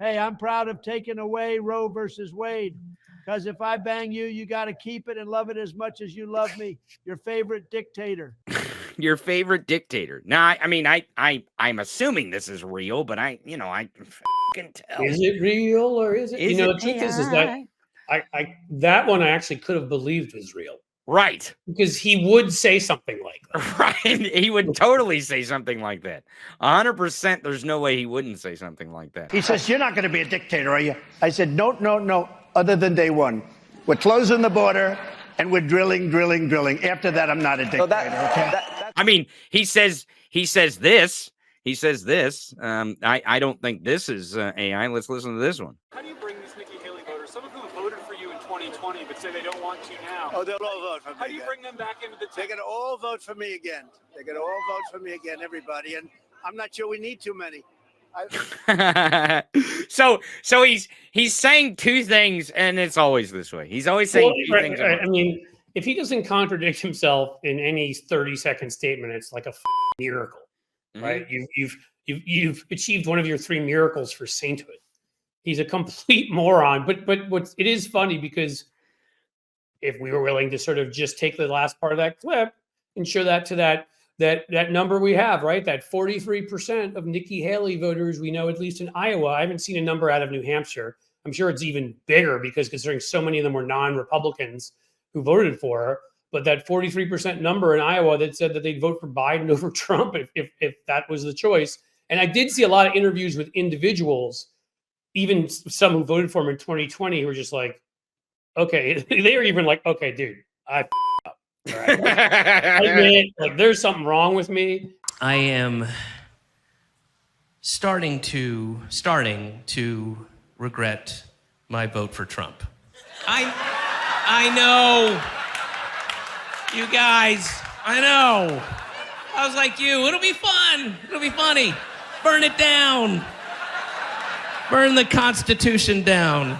Hey, I'm proud of taking away Roe versus Wade. Because if I bang you, you got to keep it and love it as much as you love me. Your favorite dictator. Your favorite dictator. Now, I'm assuming this is real, but I can tell. Is it real or is it? The truth is that that one I actually could have believed was real. Right. Because he would say something like that. Right. He would totally say something like that. 100%. There's no way he wouldn't say something like that. He says, you're not going to be a dictator, are you? I said, no, other than day one. We're closing the border and we're drilling. After that, I'm not a dictator, okay? I mean, he says this. He says this. I don't think this is AI. Let's listen to this one. How do you bring these Nikki Haley voters, some of whom voted for you in 2020 but say they don't want to now? Oh, they'll all vote for me. How do you bring them back into the They're going to all vote for me again. Everybody. And I'm not sure we need too many. So he's saying two things, and it's always this way. He's always saying two things. I mean, if he doesn't contradict himself in any 30-second statement, it's like a miracle, right? You've achieved one of your 3 miracles for sainthood. He's a complete moron. But it is funny because if we were willing to sort of just take the last part of that clip and show that to that number we have, right? That 43% of Nikki Haley voters we know, at least in Iowa. I haven't seen a number out of New Hampshire. I'm sure it's even bigger because considering so many of them were non-Republicans who voted for her. But that 43% number in Iowa that said that they'd vote for Biden over Trump if that was the choice. And I did see a lot of interviews with individuals, even some who voted for him in 2020, who were just like, okay, they were even like, okay, dude, I up. All right. I admit, like, there's something wrong with me. I am starting to regret my vote for Trump. I know. You guys, I know. I was like you. It'll be fun. It'll be funny. Burn it down. Burn the Constitution down.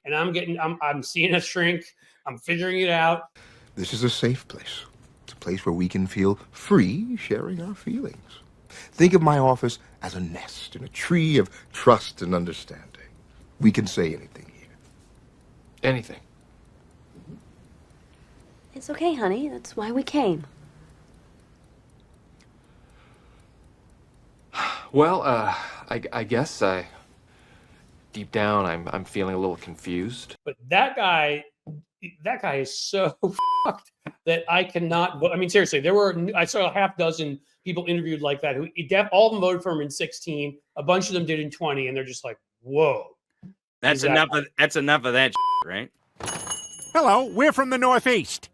And I'm seeing a shrink. I'm figuring it out. This is a safe place. It's a place where we can feel free sharing our feelings. Think of my office as a nest in a tree of trust and understanding. We can say anything here. Anything. It's okay, honey. That's why we came. Well, I guess deep down I'm feeling a little confused. But that guy is so fucked that I cannot. I mean, seriously, I saw a half dozen people interviewed like that who all of them voted for him in 16. A bunch of them did in 20, and they're just like, "Whoa." That's enough of that, right? Hello, we're from the Northeast.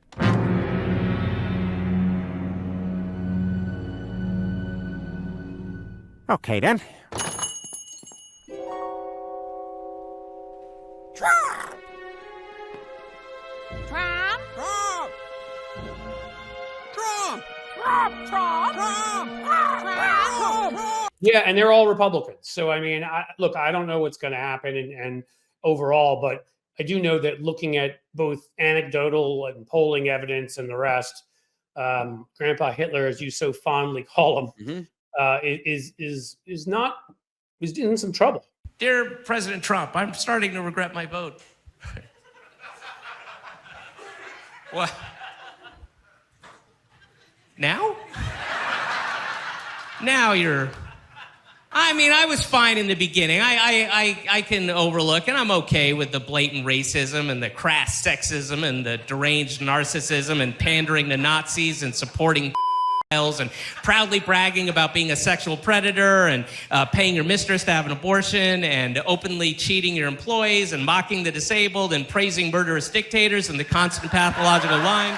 Okay, then. Trump! Trump! Trump! Trump! Trump! Trump! Trump! Trump! Yeah, and they're all Republicans. So, I mean, I don't know what's going to happen and overall, but I do know that looking at both anecdotal and polling evidence and the rest, Grandpa Hitler, as you so fondly call him, is in some trouble. Dear President Trump, I'm starting to regret my vote. What? Now? Now you're... I mean, I was fine in the beginning. I can overlook, and I'm okay with the blatant racism and the crass sexism and the deranged narcissism and pandering to Nazis and supporting and proudly bragging about being a sexual predator and paying your mistress to have an abortion and openly cheating your employees and mocking the disabled and praising murderous dictators and the constant pathological lying.